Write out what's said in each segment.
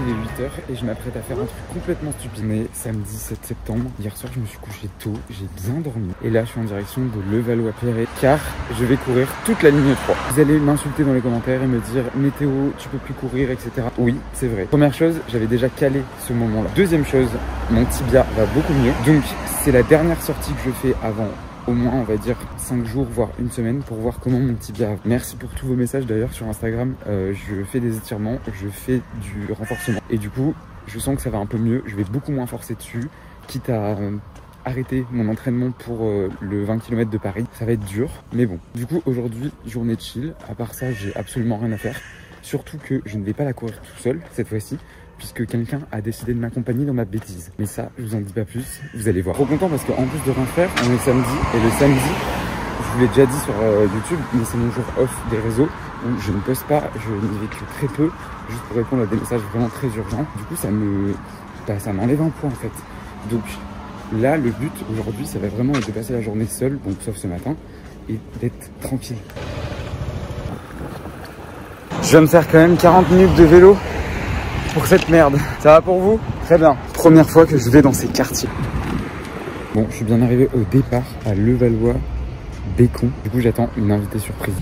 il est 8 h et je m'apprête à faire un truc complètement stupide. Mais samedi 7 septembre, hier soir je me suis couché tôt, j'ai bien dormi. Et là je suis en direction de Levallois-Perret car je vais courir toute la ligne 3. Vous allez m'insulter dans les commentaires et me dire météo, tu peux plus courir, etc. Oui, c'est vrai. Première chose, j'avais déjà calé ce moment-là. Deuxième chose, mon tibia va beaucoup mieux. Donc c'est la dernière sortie que je fais avant au moins on va dire 5 jours voire une semaine pour voir comment mon tibia va. Merci pour tous vos messages d'ailleurs sur Instagram. Je fais des étirements, je fais du renforcement et du coup je sens que ça va un peu mieux. Je vais beaucoup moins forcer dessus, quitte à arrêter mon entraînement pour le 20 km de Paris. Ça va être dur mais bon. Du coup aujourd'hui journée de chill, à part ça j'ai absolument rien à faire. Surtout que je ne vais pas la courir tout seul cette fois-ci, puisque quelqu'un a décidé de m'accompagner dans ma bêtise. Mais ça, je vous en dis pas plus, vous allez voir. Trop content parce qu'en plus de rien faire, on est samedi, et le samedi, je vous l'ai déjà dit sur YouTube, mais c'est mon jour off des réseaux, où je ne poste pas, je n'y vais que très peu, juste pour répondre à des messages vraiment très urgents. Du coup, ça m'enlève un poids en fait. Donc là, le but aujourd'hui, ça va vraiment être de passer la journée seule, donc sauf ce matin, et d'être tranquille. Je vais me faire quand même 40 minutes de vélo pour cette merde. Ça va pour vous? Très bien. Première fois que je vais dans ces quartiers. Bon, je suis bien arrivé au départ à Levallois-Bécon. Du coup, j'attends une invitée surprise.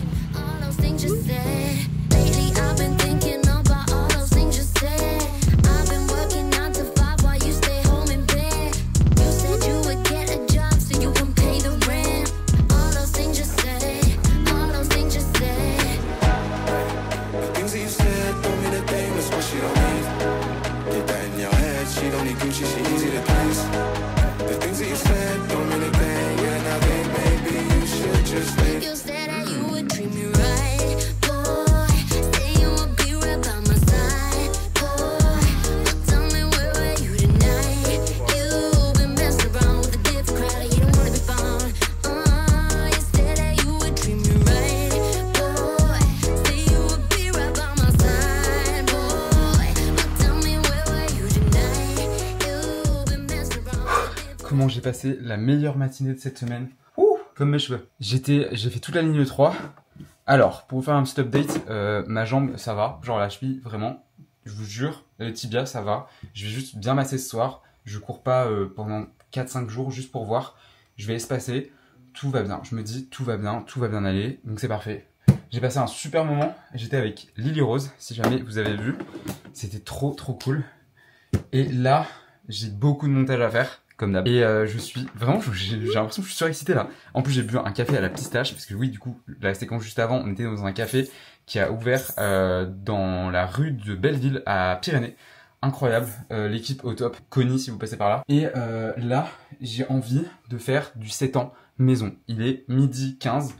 Comment j'ai passé la meilleure matinée de cette semaine. Ouh, comme mes cheveux. J'ai fait toute la ligne 3. Alors, pour vous faire un petit update, ma jambe, ça va. Genre la cheville, vraiment, je vous jure, le tibia, ça va. Je vais juste bien masser ce soir. Je cours pas pendant 4-5 jours juste pour voir. Je vais espacer. Tout va bien. Je me dis, tout va bien aller. Donc c'est parfait. J'ai passé un super moment. J'étais avec Lily Rose, si jamais vous avez vu. C'était trop cool. Et là, j'ai beaucoup de montage à faire. Comme d'hab. Et je suis vraiment, j'ai l'impression que je suis surexcité là. En plus, j'ai bu un café à la pistache parce que oui, du coup, la séquence juste avant, on était dans un café qui a ouvert dans la rue de Belleville à Pyrénées. Incroyable, l'équipe au top. Connie si vous passez par là. Et là, j'ai envie de faire du 7 ans maison. Il est 12h15.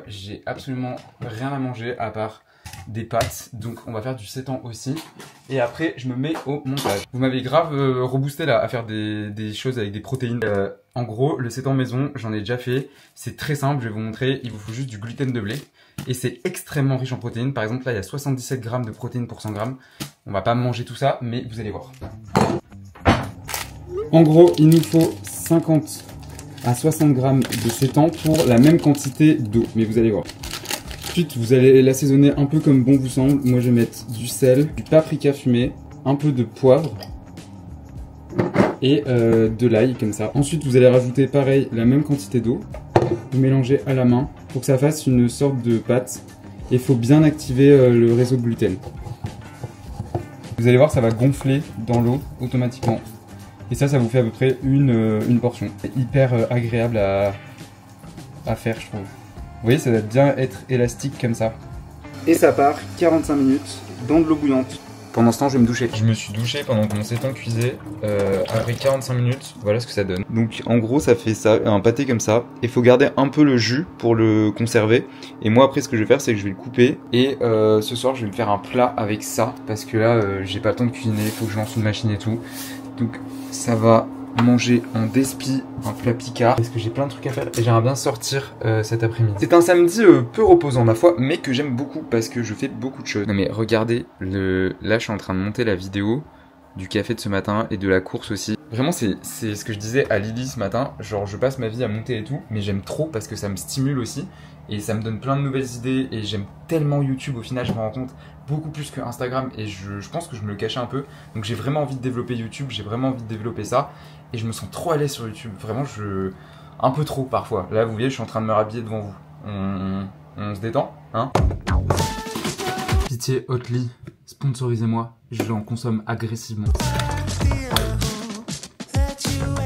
J'ai absolument rien à manger à part des pâtes, donc on va faire du 7 ans aussi et après je me mets au montage. Vous m'avez grave reboosté là à faire des choses avec des protéines. En gros le 7 ans maison j'en ai déjà fait, c'est très simple, je vais vous montrer. Il vous faut juste du gluten de blé et c'est extrêmement riche en protéines. Par exemple là il y a 77 grammes de protéines pour 100 grammes. On va pas manger tout ça mais vous allez voir. En gros il nous faut 50 à 60 grammes de 7 ans pour la même quantité d'eau, mais vous allez voir. Ensuite, vous allez l'assaisonner un peu comme bon vous semble. Moi, je vais mettre du sel, du paprika fumé, un peu de poivre et de l'ail comme ça. Ensuite, vous allez rajouter pareil la même quantité d'eau. Vous mélangez à la main pour que ça fasse une sorte de pâte. Et il faut bien activer le réseau de gluten. Vous allez voir, ça va gonfler dans l'eau automatiquement. Et ça vous fait à peu près une portion. C'est hyper agréable à faire, je trouve. Vous voyez, ça doit bien être élastique comme ça. Et ça part 45 minutes dans de l'eau bouillante. Pendant ce temps, je vais me doucher. Je me suis douché pendant que mon 7 ans cuisait. Après 45 minutes, voilà ce que ça donne. Donc en gros, ça fait ça, un pâté comme ça. Il faut garder un peu le jus pour le conserver. Et moi, après, ce que je vais faire, c'est que je vais le couper. Et ce soir, je vais me faire un plat avec ça. Parce que là, j'ai pas le temps de cuisiner. Il faut que je lance une machine et tout. Donc ça va manger en despi un plat picard parce que j'ai plein de trucs à faire et j'aimerais bien sortir cet après-midi. C'est un samedi peu reposant ma foi, mais que j'aime beaucoup parce que je fais beaucoup de choses. Non mais regardez, là je suis en train de monter la vidéo du café de ce matin et de la course aussi. Vraiment c'est ce que je disais à Lily ce matin, genre je passe ma vie à monter et tout, mais j'aime trop parce que ça me stimule aussi et ça me donne plein de nouvelles idées et j'aime tellement YouTube au final, je me rends compte beaucoup plus que Instagram et je pense que je me le cachais un peu. Donc j'ai vraiment envie de développer YouTube, j'ai vraiment envie de développer ça et je me sens trop à l'aise sur YouTube. Vraiment, un peu trop parfois. Là, vous voyez, je suis en train de me rhabiller devant vous. On se détend, hein? Pitié, Oatly, sponsorisez-moi, je en consomme agressivement.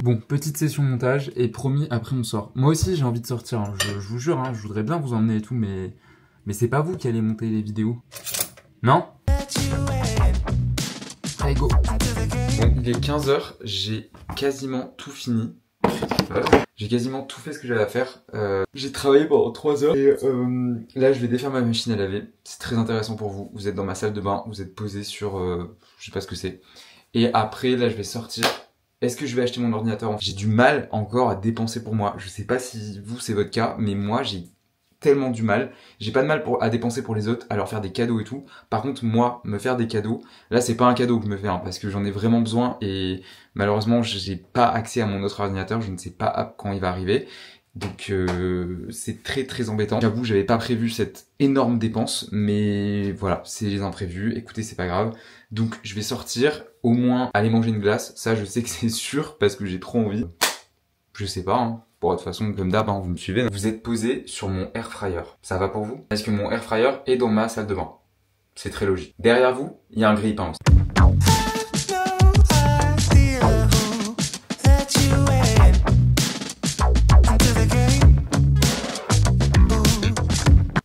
Bon, petite session montage et promis, après on sort. Moi aussi j'ai envie de sortir, hein. Je vous jure, hein, je voudrais bien vous emmener et tout, mais c'est pas vous qui allez monter les vidéos. Non? Allez, go! Bon, il est 15h, j'ai quasiment tout fini. J'ai quasiment tout fait ce que j'avais à faire. J'ai travaillé pendant 3 heures et là je vais défaire ma machine à laver. C'est très intéressant pour vous. Vous êtes dans ma salle de bain, vous êtes posé sur... je sais pas ce que c'est. Et après là je vais sortir. Est-ce que je vais acheter mon ordinateur? J'ai du mal encore à dépenser pour moi. Je sais pas si vous c'est votre cas, mais moi j'ai tellement du mal. J'ai pas de mal à dépenser pour les autres, à leur faire des cadeaux et tout. Par contre, moi, me faire des cadeaux, là c'est pas un cadeau que je me fais, hein, parce que j'en ai vraiment besoin et malheureusement j'ai pas accès à mon autre ordinateur, je ne sais pas quand il va arriver. Donc c'est très très embêtant. J'avoue, j'avais pas prévu cette énorme dépense, mais voilà, c'est les imprévus. Écoutez, c'est pas grave. Donc je vais sortir, au moins aller manger une glace. Ça, je sais que c'est sûr parce que j'ai trop envie. Je sais pas, hein. Bon, de toute façon, comme d'hab, hein, vous me suivez. Vous êtes posé sur mon air fryer. Ça va pour vous? Parce que mon air fryer est dans ma salle de bain. C'est très logique. Derrière vous, il y a un grille-pain aussi.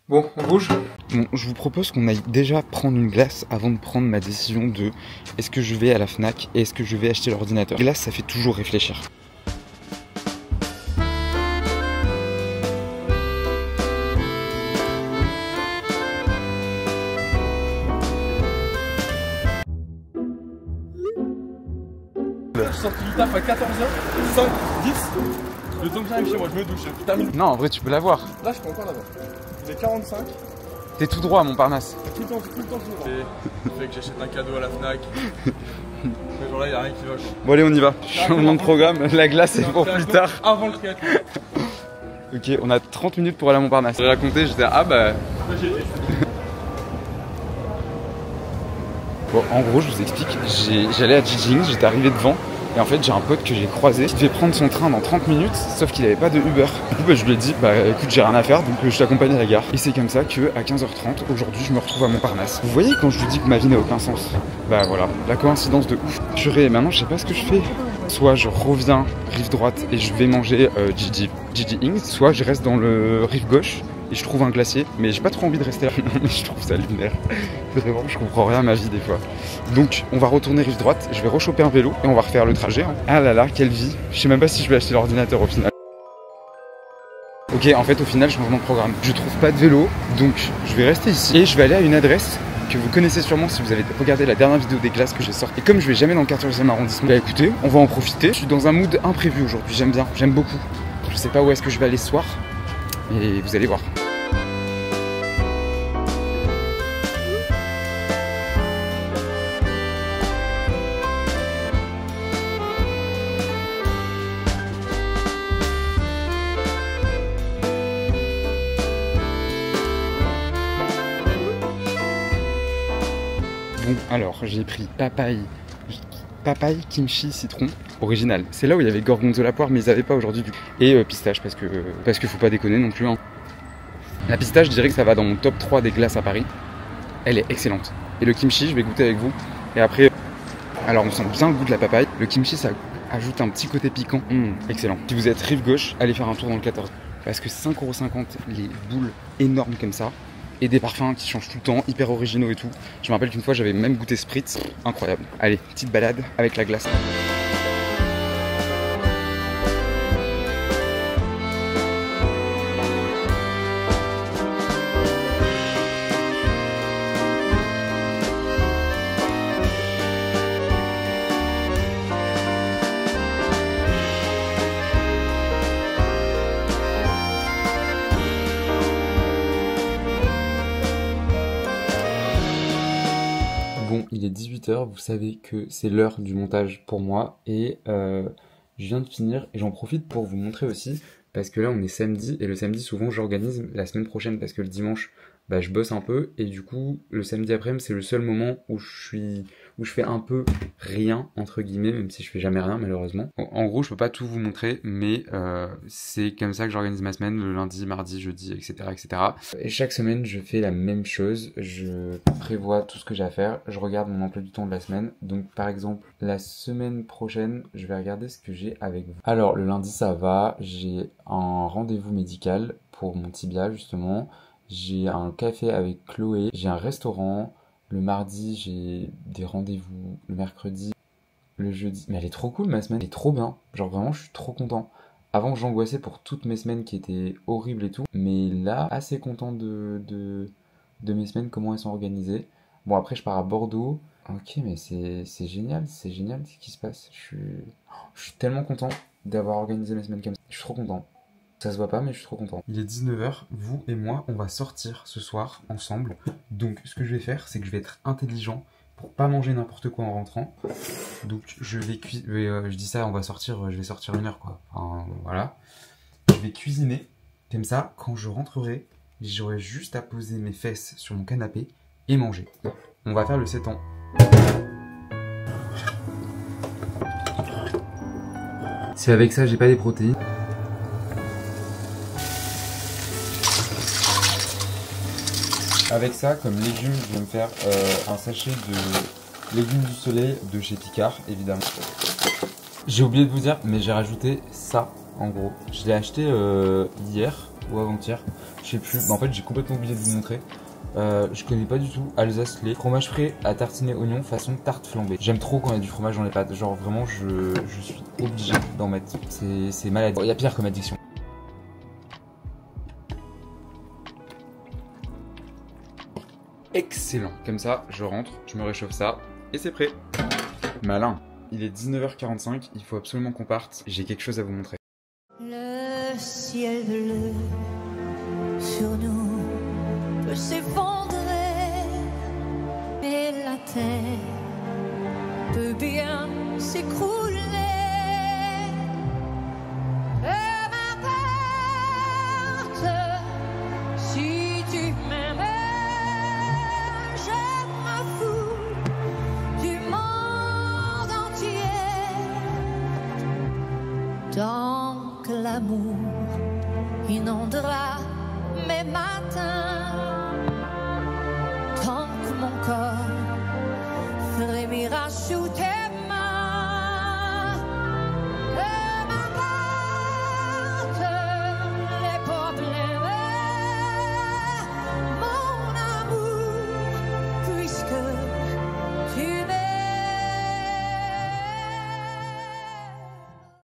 Bon, on bouge. Bon, je vous propose qu'on aille déjà prendre une glace avant de prendre ma décision de est-ce que je vais à la Fnac et est-ce que je vais acheter l'ordinateur. Glace, ça fait toujours réfléchir. Je suis sorti du taf à 14h, 5, 10. Le temps que j'arrive chez moi, je me douche. Je termine. Non, en vrai, tu peux l'avoir. Là, je peux encore l'avoir. Il est 45. T'es tout droit à Montparnasse. Tout le temps, tout le droit. Ça fait que j'achète un cadeau à la Fnac. Mais genre là, il n'y a rien qui va. Bon, allez, on y va. Changement de programme. La glace est pour plus tard. Avant le triathlon. Ok, on a 30 minutes pour aller à Montparnasse. J'ai raconté, j'étais ah bah. Bon, en gros, je vous explique. J'allais à Jijing, j'étais arrivé devant. Et en fait, j'ai un pote que j'ai croisé qui devait prendre son train dans 30 minutes, sauf qu'il n'avait pas de Uber. Du coup, bah, je lui ai dit, bah écoute, j'ai rien à faire, donc je t'accompagne à la gare. Et c'est comme ça que à 15h30, aujourd'hui, je me retrouve à Montparnasse. Vous voyez quand je vous dis que ma vie n'a aucun sens? Bah voilà, la coïncidence de ouf. Purée, maintenant, je sais pas ce que je fais. Soit je reviens rive droite et je vais manger Gigi Ings, soit je reste dans le rive gauche et je trouve un glacier, mais j'ai pas trop envie de rester là. Mais je trouve ça lunaire. Vraiment, je comprends rien à ma vie des fois. Donc, on va retourner rive droite, je vais rechoper un vélo et on va refaire le trajet. Hein. Ah là là, quelle vie. Je sais même pas si je vais acheter l'ordinateur au final. Ok, en fait, au final, je change mon programme. Je trouve pas de vélo, donc je vais rester ici et je vais aller à une adresse que vous connaissez sûrement si vous avez regardé la dernière vidéo des glaces que j'ai sorti. Et comme je vais jamais dans le 14e arrondissement, bah écoutez, on va en profiter. Je suis dans un mood imprévu aujourd'hui, j'aime bien, j'aime beaucoup. Je sais pas où est-ce que je vais aller ce soir, et vous allez voir. Bon, alors j'ai pris papaye, kimchi, citron, original. C'est là où il y avait gorgonzola poire, mais ils n'avaient pas aujourd'hui du coup. Et pistache, parce que faut pas déconner non plus. Hein. La pistache, je dirais que ça va dans mon top 3 des glaces à Paris. Elle est excellente. Et le kimchi, je vais goûter avec vous. Et après, alors on sent bien le goût de la papaye. Le kimchi, ça ajoute un petit côté piquant. Excellent. Si vous êtes rive gauche, allez faire un tour dans le 14. Parce que 5,50 € les boules énormes comme ça. Et des parfums qui changent tout le temps, hyper originaux et tout. Je me rappelle qu'une fois j'avais même goûté Spritz, incroyable. Allez, petite balade avec la glace. Bon, il est 18 h, vous savez que c'est l'heure du montage pour moi et je viens de finir et j'en profite pour vous montrer aussi parce que là on est samedi et le samedi souvent j'organise la semaine prochaine parce que le dimanche bah je bosse un peu et du coup le samedi après-midi c'est le seul moment où je fais un peu rien entre guillemets, même si je fais jamais rien malheureusement. En gros je peux pas tout vous montrer, mais c'est comme ça que j'organise ma semaine, le lundi, mardi, jeudi, etc., etc. Et chaque semaine je fais la même chose, je prévois tout ce que j'ai à faire, je regarde mon emploi du temps de la semaine. Donc par exemple la semaine prochaine je vais regarder ce que j'ai avec vous. Alors le lundi ça va, j'ai un rendez-vous médical pour mon tibia justement. J'ai un café avec Chloé, j'ai un restaurant, le mardi j'ai des rendez-vous, le mercredi, le jeudi. Mais elle est trop cool ma semaine, elle est trop bien, genre vraiment je suis trop content. Avant j'angoissais pour toutes mes semaines qui étaient horribles et tout, mais là assez content de mes semaines, comment elles sont organisées. Bon après je pars à Bordeaux, ok mais c'est génial ce qui se passe. Je suis tellement content d'avoir organisé mes semaines comme ça, je suis trop content. Ça se voit pas mais je suis trop content. Il est 19h, vous et moi on va sortir ce soir ensemble. Donc ce que je vais faire c'est que je vais être intelligent pour pas manger n'importe quoi en rentrant. Donc je vais je dis ça, on va sortir, je vais sortir 1 heure quoi. Enfin voilà. Je vais cuisiner, comme ça quand je rentrerai, j'aurai juste à poser mes fesses sur mon canapé et manger. On va faire le 7 ans. Si avec ça j'ai pas des protéines. Avec ça, comme légumes, je vais me faire un sachet de légumes du soleil de chez Picard, évidemment. J'ai oublié de vous dire, mais j'ai rajouté ça, en gros. Je l'ai acheté hier ou avant-hier, je sais plus. Mais en fait, j'ai complètement oublié de vous montrer. Je connais pas du tout Alsace lait. Fromage frais à tartiner oignon façon tarte flambée. J'aime trop quand il y a du fromage dans les pâtes. Genre vraiment, je suis obligé d'en mettre. C'est malade. Il y a pire comme addiction. Excellent. Comme ça, je rentre, je me réchauffe ça et c'est prêt. Malin. Il est 19h45, il faut absolument qu'on parte. J'ai quelque chose à vous montrer. Le ciel bleu sur nous peut s'effondrer et la terre peut bien s'écrouler. Peu m'importe si tu m'aimes. Tant que l'amour inondera mes matins, tant que mon corps frémira sous tes